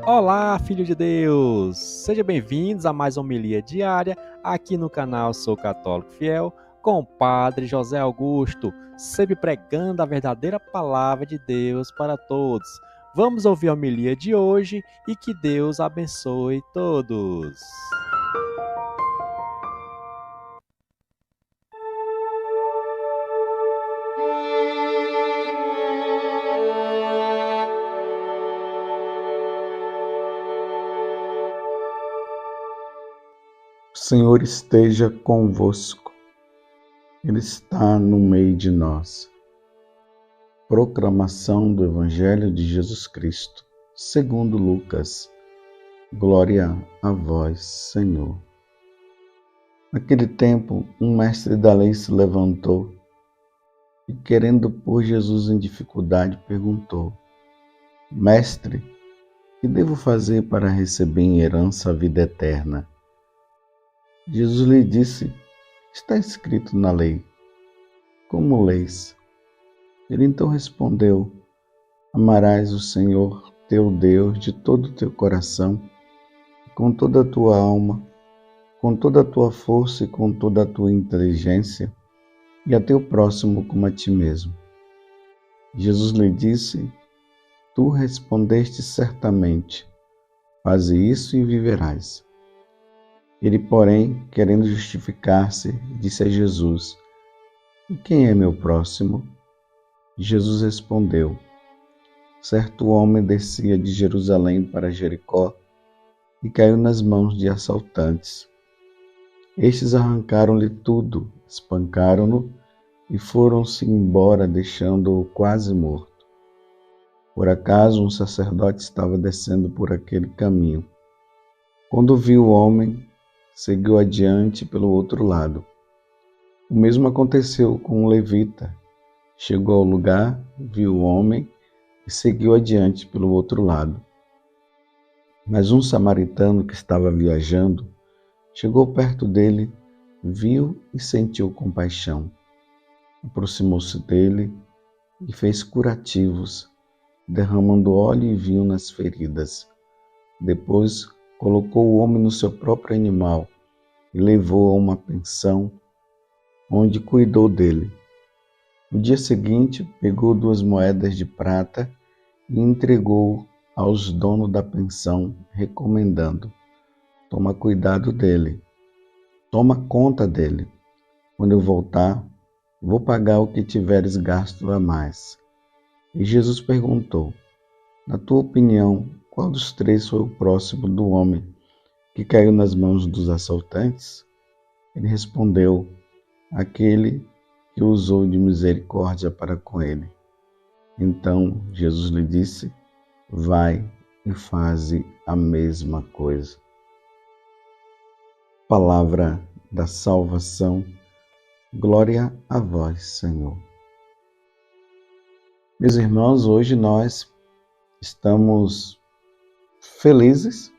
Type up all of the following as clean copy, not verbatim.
Olá, filho de Deus! Sejam bem-vindos a mais uma homilia diária aqui no canal Sou Católico Fiel com o Padre José Augusto, sempre pregando a verdadeira palavra de Deus para todos. Vamos ouvir a homilia de hoje e que Deus abençoe todos. O Senhor esteja convosco, Ele está no meio de nós. Proclamação do Evangelho de Jesus Cristo, segundo Lucas. Glória a vós, Senhor. Naquele tempo, um mestre da lei se levantou e, querendo pôr Jesus em dificuldade, perguntou: Mestre, que devo fazer para receber em herança a vida eterna? Jesus lhe disse: Está escrito na lei. Como leis? Ele então respondeu: Amarás o Senhor teu Deus de todo o teu coração, com toda a tua alma, com toda a tua força e com toda a tua inteligência, e a teu próximo como a ti mesmo. Jesus lhe disse: Tu respondeste certamente, faze isso e viverás. Ele, porém, querendo justificar-se, disse a Jesus: E quem é meu próximo? Jesus respondeu: Certo homem descia de Jerusalém para Jericó e caiu nas mãos de assaltantes. Estes arrancaram-lhe tudo, espancaram-no e foram-se embora, deixando-o quase morto. Por acaso, um sacerdote estava descendo por aquele caminho. Quando viu o homem, seguiu adiante pelo outro lado. O mesmo aconteceu com um levita. Chegou ao lugar, viu o homem e seguiu adiante pelo outro lado. Mas um samaritano que estava viajando chegou perto dele, viu e sentiu compaixão. Aproximou-se dele e fez curativos, derramando óleo e vinho nas feridas. Depois colocou o homem no seu próprio animal e levou a uma pensão, onde cuidou dele. No dia seguinte, pegou 2 moedas de prata e entregou aos donos da pensão, recomendando: Toma cuidado dele, toma conta dele. Quando eu voltar, vou pagar o que tiveres gasto a mais. E Jesus perguntou: Na tua opinião, qual dos 3 foi o próximo do homem que caiu nas mãos dos assaltantes? Ele respondeu: Aquele que usou de misericórdia para com ele. Então Jesus lhe disse: Vai e faze a mesma coisa. Palavra da salvação. Glória a vós, Senhor. Meus irmãos, hoje nós estamos felizes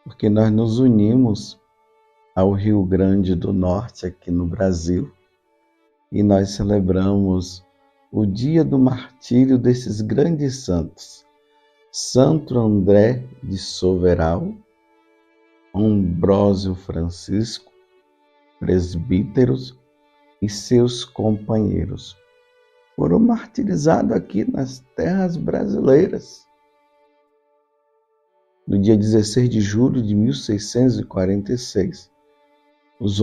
porque nós nos unimos ao Rio Grande do Norte, aqui no Brasil, e nós celebramos o dia do martírio desses grandes santos: Santo André de Soveral, Ambrósio Francisco, presbíteros e seus companheiros. Foram martirizados aqui nas terras brasileiras. No dia 16 de julho de 1646, os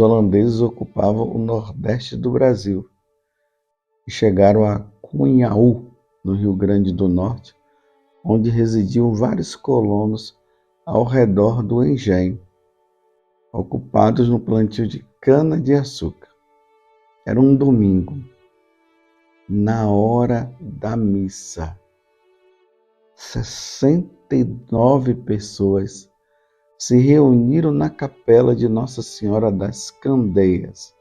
holandeses ocupavam o nordeste do Brasil e chegaram a Cunhaú, no Rio Grande do Norte, onde residiam vários colonos ao redor do engenho, ocupados no plantio de cana-de-açúcar. Era um domingo. Na hora da missa, 69 pessoas se reuniram na capela de Nossa Senhora das Candeias.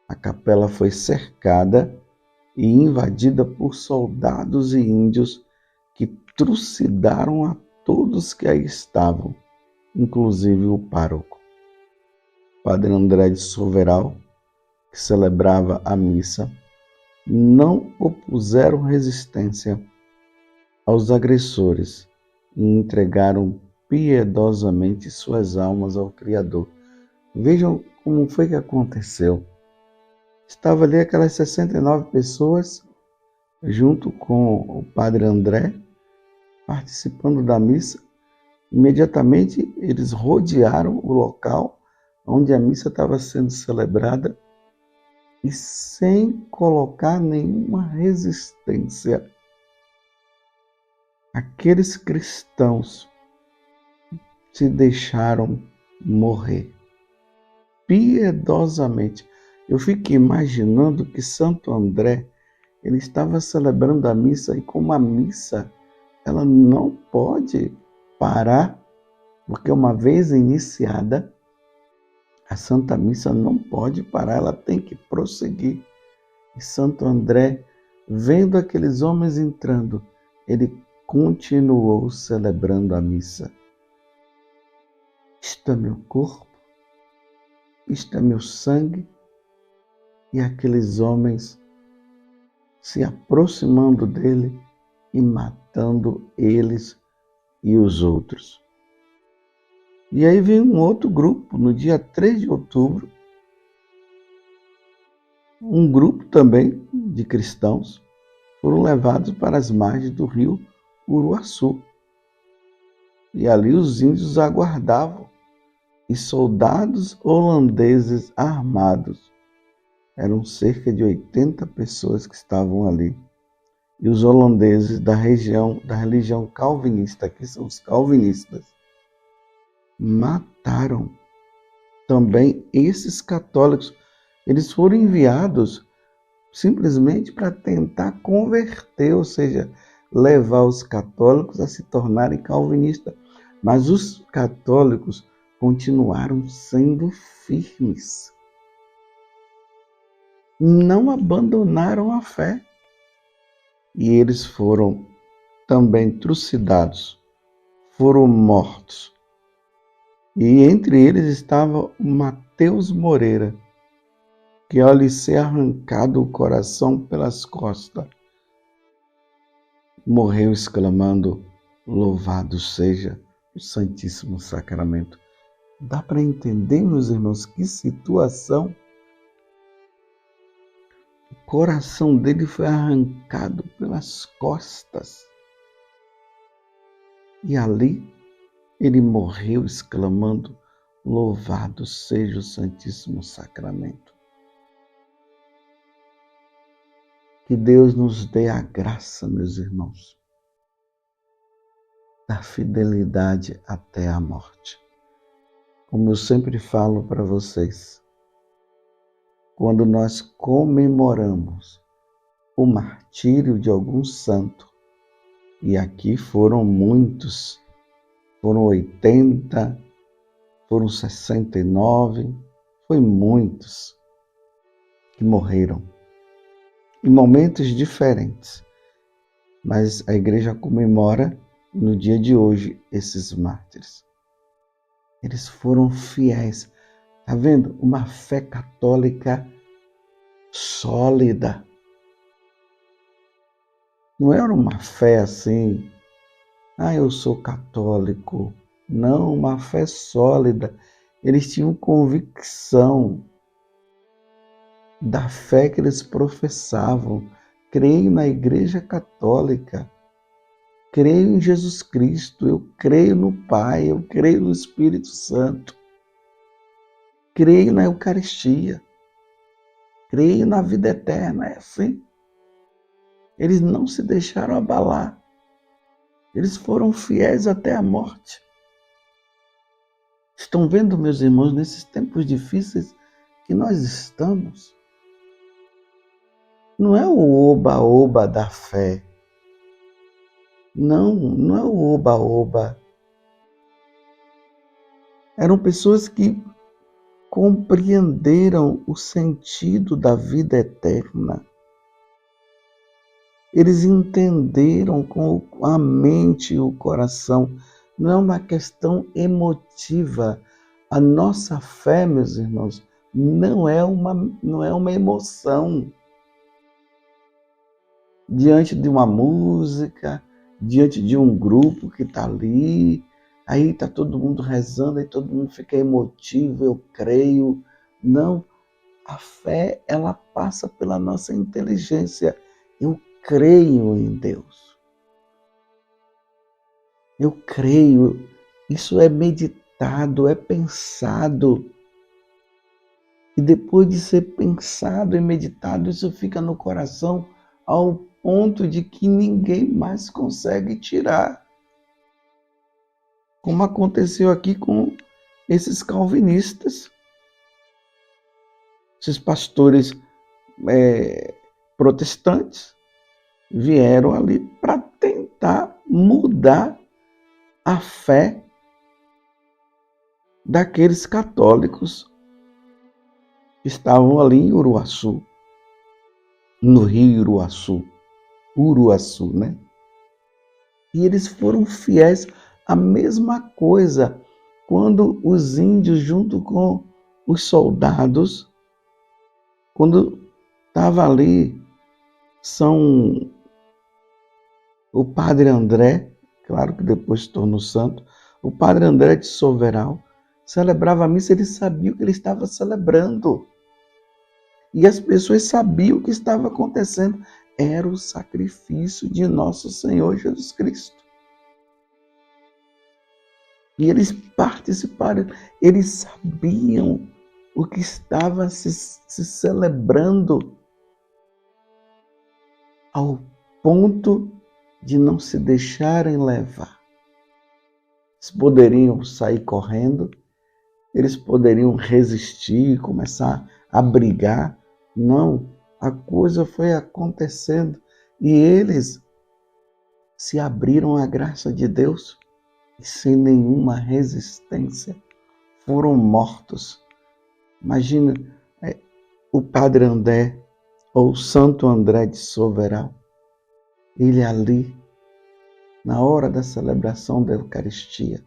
A capela foi cercada e invadida por soldados e índios que trucidaram a todos que aí estavam, inclusive o pároco. Padre André de Soveral, que celebrava a missa, não opuseram resistência aos agressores e entregaram piedosamente suas almas ao Criador. Vejam como foi que aconteceu. Estava ali aquelas 69 pessoas, junto com o padre André, participando da missa. Imediatamente eles rodearam o local onde a missa estava sendo celebrada e sem colocar nenhuma resistência. Aqueles cristãos se deixaram morrer piedosamente. Eu fico imaginando que Santo André, ele estava celebrando a missa, e como a missa, ela não pode parar, porque uma vez iniciada, a Santa Missa não pode parar, ela tem que prosseguir. E Santo André, vendo aqueles homens entrando, ele continuou celebrando a missa. Isto é meu corpo, isto é meu sangue. E aqueles homens se aproximando dele e matando eles e os outros. E aí vem um outro grupo, no dia 3 de outubro, um grupo também de cristãos foram levados para as margens do rio Uruaçu. E ali os índios aguardavam, e soldados holandeses armados, eram cerca de 80 pessoas que estavam ali. E os holandeses da religião calvinista, que são os calvinistas, mataram também esses católicos. Eles foram enviados simplesmente para tentar converter, ou seja, levar os católicos a se tornarem calvinistas. Mas os católicos continuaram sendo firmes. Não abandonaram a fé. E eles foram também trucidados, foram mortos. E entre eles estava o Mateus Moreira, que ao lhe ser arrancado o coração pelas costas, morreu exclamando: louvado seja o Santíssimo Sacramento. Dá para entender, meus irmãos, que situação? O coração dele foi arrancado pelas costas. E ali ele morreu exclamando: louvado seja o Santíssimo Sacramento. Que Deus nos dê a graça, meus irmãos, da fidelidade até a morte. Como eu sempre falo para vocês, quando nós comemoramos o martírio de algum santo, e aqui foram muitos, foram 80, foram 69, foi muitos que morreram em momentos diferentes. Mas a igreja comemora no dia de hoje esses mártires. Eles foram fiéis. Está vendo? Uma fé católica sólida. Não era uma fé assim, eu sou católico. Não, uma fé sólida. Eles tinham convicção da fé que eles professavam. Creio na Igreja Católica. Creio em Jesus Cristo. Eu creio no Pai. Eu creio no Espírito Santo. Creio na Eucaristia. Creio na vida eterna. É assim. Eles não se deixaram abalar. Eles foram fiéis até a morte. Estão vendo, meus irmãos, nesses tempos difíceis que nós estamos? Não é o oba-oba da fé. Não é o oba-oba. Eram pessoas que compreenderam o sentido da vida eterna. Eles entenderam com a mente e o coração. Não é uma questão emotiva. A nossa fé, meus irmãos, não é uma emoção. Diante de uma música, diante de um grupo que está ali, aí está todo mundo rezando, aí todo mundo fica emotivo, eu creio. Não, a fé, ela passa pela nossa inteligência. Eu creio em Deus. Eu creio. Isso é meditado, é pensado. E depois de ser pensado e meditado, isso fica no coração ao ponto de que ninguém mais consegue tirar. Como aconteceu aqui com esses calvinistas, esses pastores protestantes vieram ali para tentar mudar a fé daqueles católicos que estavam ali em Uruaçu, no rio Uruaçu, né? E eles foram fiéis à mesma coisa quando os índios, junto com os soldados, quando estava ali o padre André, claro que depois se tornou santo, o padre André de Soveral, celebrava a missa, ele sabia o que ele estava celebrando. E as pessoas sabiam o que estava acontecendo. Era o sacrifício de nosso Senhor Jesus Cristo. E eles participaram, eles sabiam o que estava se celebrando, ao ponto de não se deixarem levar. Eles poderiam sair correndo, eles poderiam resistir, começar a brigar. Não, a coisa foi acontecendo e eles se abriram à graça de Deus e sem nenhuma resistência foram mortos. Imagina o Padre André ou o Santo André de Soveral, ele ali, na hora da celebração da Eucaristia,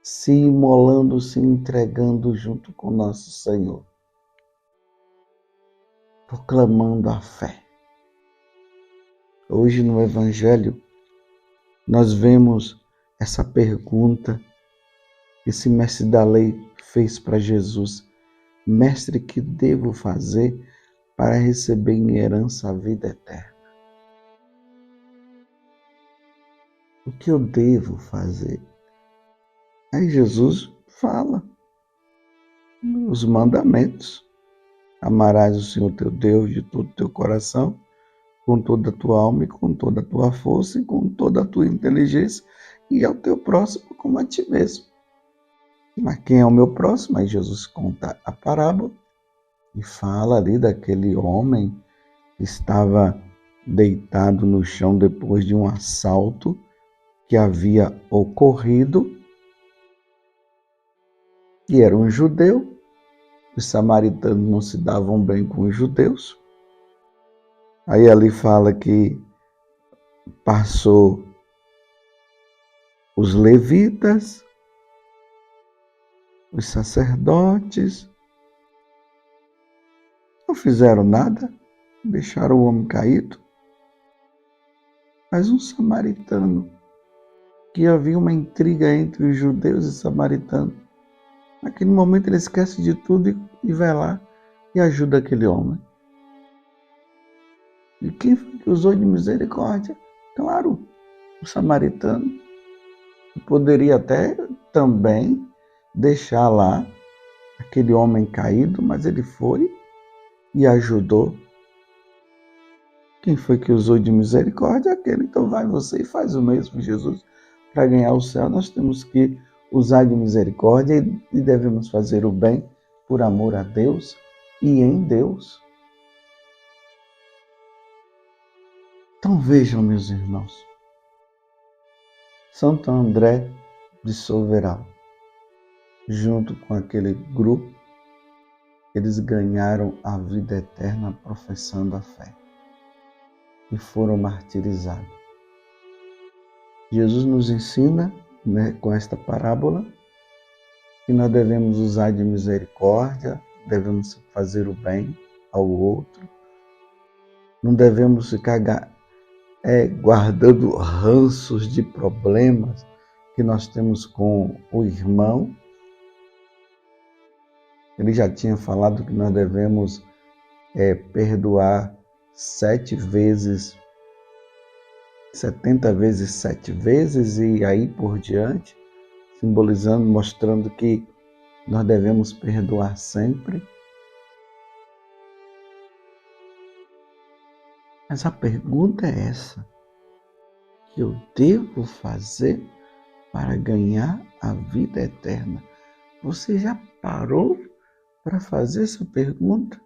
se imolando, se entregando junto com nosso Senhor, proclamando a fé. Hoje no Evangelho, nós vemos essa pergunta que esse mestre da lei fez para Jesus: Mestre, que devo fazer para receber em herança a vida eterna? O que eu devo fazer? Aí Jesus fala os mandamentos. Amarás o Senhor teu Deus de todo o teu coração, com toda a tua alma e com toda a tua força e com toda a tua inteligência, e ao teu próximo como a ti mesmo. Mas quem é o meu próximo? Aí Jesus conta a parábola e fala ali daquele homem que estava deitado no chão depois de um assalto que havia ocorrido, e era um judeu. Os samaritanos não se davam bem com os judeus. Aí ali fala que passou os levitas, os sacerdotes, não fizeram nada, deixaram o homem caído. Mas um samaritano, que havia uma intriga entre os judeus e os samaritanos, naquele momento ele esquece de tudo e vai lá e ajuda aquele homem. E quem foi que usou de misericórdia? Claro, o samaritano. Poderia até também deixar lá aquele homem caído, mas ele foi e ajudou. Quem foi que usou de misericórdia? Aquele. Então vai você e faz o mesmo, Jesus. Para ganhar o céu, nós temos que usar de misericórdia e devemos fazer o bem por amor a Deus e em Deus. Então vejam, meus irmãos, Santo André de Soveral, junto com aquele grupo, eles ganharam a vida eterna professando a fé e foram martirizados. Jesus nos ensina, com esta parábola, que nós devemos usar de misericórdia, devemos fazer o bem ao outro, não devemos ficar guardando ranços de problemas que nós temos com o irmão. Ele já tinha falado que nós devemos perdoar 7 vezes, 70 vezes 7 vezes e aí por diante, simbolizando, mostrando que nós devemos perdoar sempre. Mas a pergunta é essa: que eu devo fazer para ganhar a vida eterna? Você já parou para fazer essa pergunta?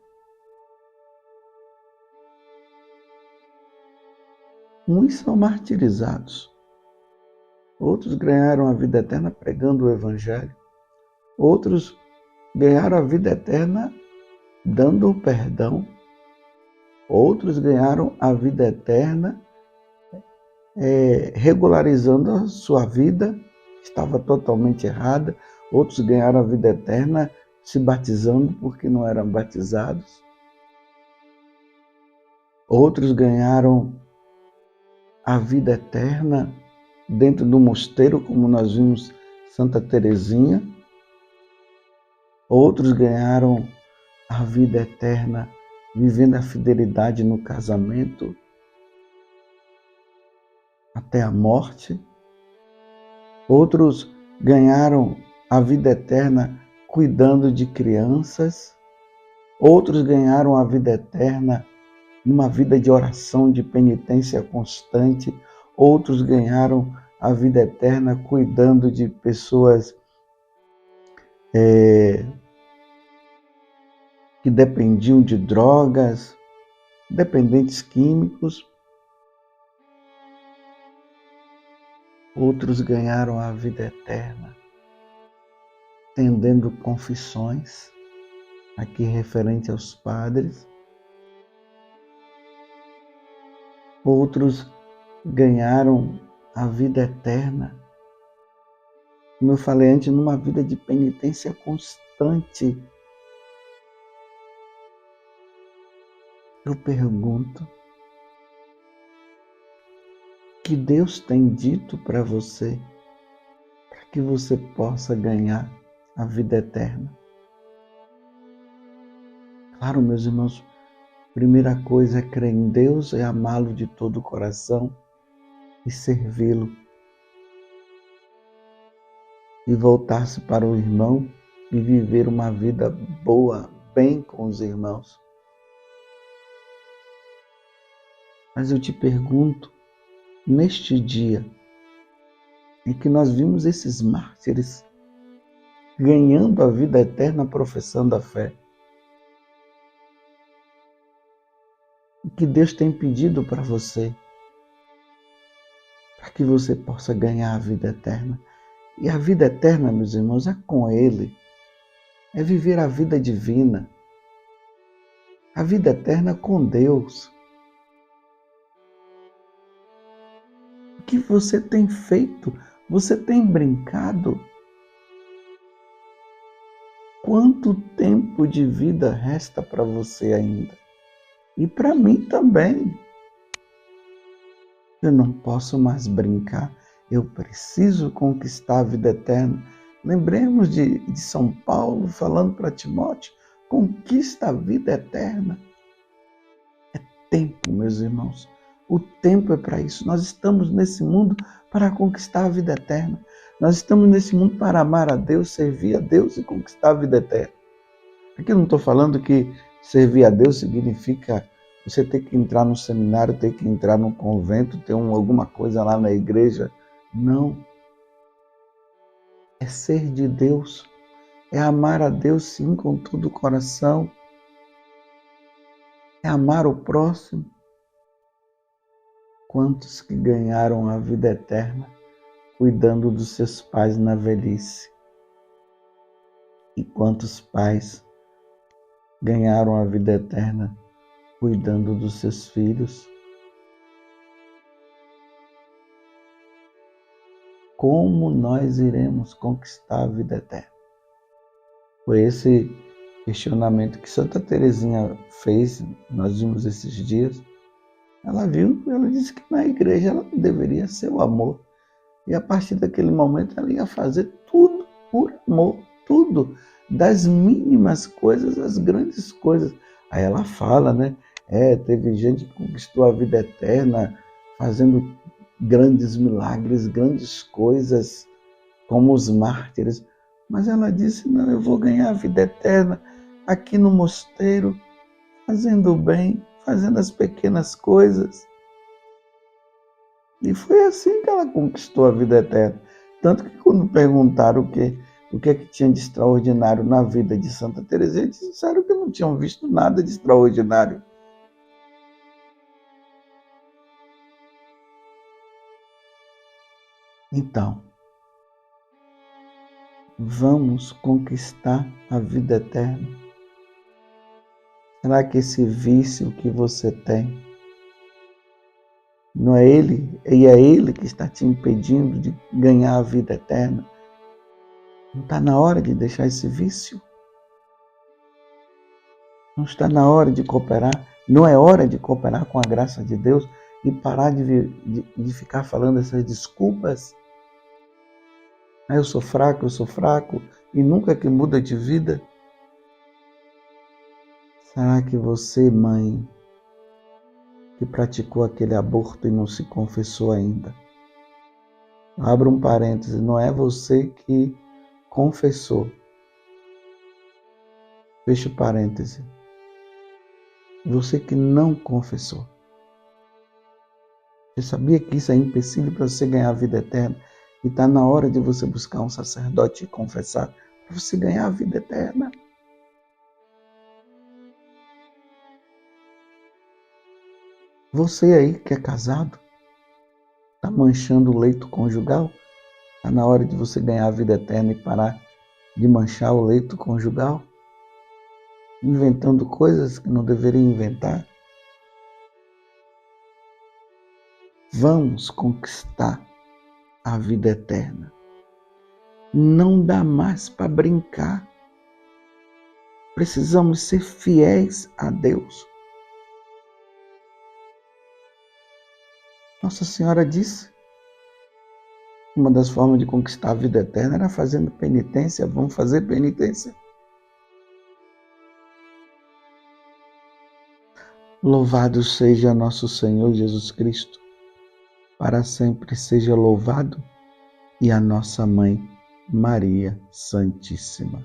Muitos são martirizados. Outros ganharam a vida eterna pregando o Evangelho. Outros ganharam a vida eterna dando o perdão. Outros ganharam a vida eterna regularizando a sua vida, que estava totalmente errada. Outros ganharam a vida eterna se batizando porque não eram batizados. Outros ganharam a vida eterna dentro do mosteiro, como nós vimos Santa Teresinha. Outros ganharam a vida eterna vivendo a fidelidade no casamento até a morte. Outros ganharam a vida eterna cuidando de crianças. Outros ganharam a vida eterna numa vida de oração, de penitência constante. Outros ganharam a vida eterna cuidando de pessoas que dependiam de drogas, dependentes químicos. Outros ganharam a vida eterna tendendo confissões, aqui referente aos padres. Outros ganharam a vida eterna, como eu falei antes, numa vida de penitência constante. Eu pergunto, que Deus tem dito para você, para que você possa ganhar a vida eterna? Claro, meus irmãos, a primeira coisa é crer em Deus, é amá-lo de todo o coração e servi-lo. E voltar-se para o irmão e viver uma vida boa, bem com os irmãos. Mas eu te pergunto, neste dia em que nós vimos esses mártires ganhando a vida eterna professando a fé, o que Deus tem pedido para você, para que você possa ganhar a vida eterna? E a vida eterna, meus irmãos, é com Ele, é viver a vida divina, a vida eterna com Deus. O que você tem feito? Você tem brincado? Quanto tempo de vida resta para você ainda? E para mim também. Eu não posso mais brincar. Eu preciso conquistar a vida eterna. Lembremos de São Paulo falando para Timóteo: conquista a vida eterna. É tempo, meus irmãos. O tempo é para isso. Nós estamos nesse mundo para conquistar a vida eterna. Nós estamos nesse mundo para amar a Deus, servir a Deus e conquistar a vida eterna. Aqui eu não estou falando que servir a Deus significa você ter que entrar no seminário, ter que entrar no convento, ter alguma coisa lá na igreja. Não. É ser de Deus. É amar a Deus, sim, com todo o coração. É amar o próximo. Quantos que ganharam a vida eterna cuidando dos seus pais na velhice? E quantos pais ganharam a vida eterna cuidando dos seus filhos? Como nós iremos conquistar a vida eterna? Foi esse questionamento que Santa Teresinha fez, nós vimos esses dias. Ela disse que na igreja ela não deveria ser o amor. E a partir daquele momento ela ia fazer tudo por amor, tudo, das mínimas coisas às grandes coisas. Aí ela fala, né? Teve gente que conquistou a vida eterna fazendo grandes milagres, grandes coisas, como os mártires. Mas ela disse, não, eu vou ganhar a vida eterna aqui no mosteiro, fazendo o bem, fazendo as pequenas coisas. E foi assim que ela conquistou a vida eterna. Tanto que quando perguntaram o que é que tinha de extraordinário na vida de Santa Teresinha, eles disseram que não tinham visto nada de extraordinário. Então, vamos conquistar a vida eterna. Será que esse vício que você tem não é ele, e é ele que está te impedindo de ganhar a vida eterna? Não está na hora de deixar esse vício? Não está na hora de cooperar? Não é hora de cooperar com a graça de Deus e parar de ficar falando essas desculpas? Eu sou fraco, e nunca que muda de vida? Será que você, mãe, que praticou aquele aborto e não se confessou ainda? Abra um parêntese, não é você que confessou. Feche o parêntese. Você que não confessou. Você sabia que isso é empecilho para você ganhar a vida eterna? E está na hora de você buscar um sacerdote e confessar para você ganhar a vida eterna. Você aí que é casado, está manchando o leito conjugal? Está na hora de você ganhar a vida eterna e parar de manchar o leito conjugal? Inventando coisas que não deveria inventar? Vamos conquistar a vida eterna. Não dá mais para brincar. Precisamos ser fiéis a Deus. Nossa Senhora disse, uma das formas de conquistar a vida eterna era fazendo penitência. Vamos fazer penitência. Louvado seja nosso Senhor Jesus Cristo. Para sempre seja louvado, e a nossa Mãe, Maria Santíssima.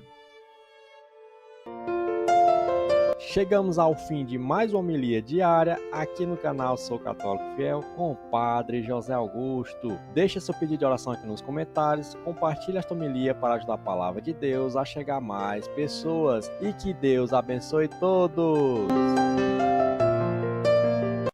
Chegamos ao fim de mais uma homilia diária aqui no canal Sou Católico Fiel com o Padre José Augusto. Deixe seu pedido de oração aqui nos comentários, compartilhe esta homilia para ajudar a palavra de Deus a chegar a mais pessoas e que Deus abençoe todos.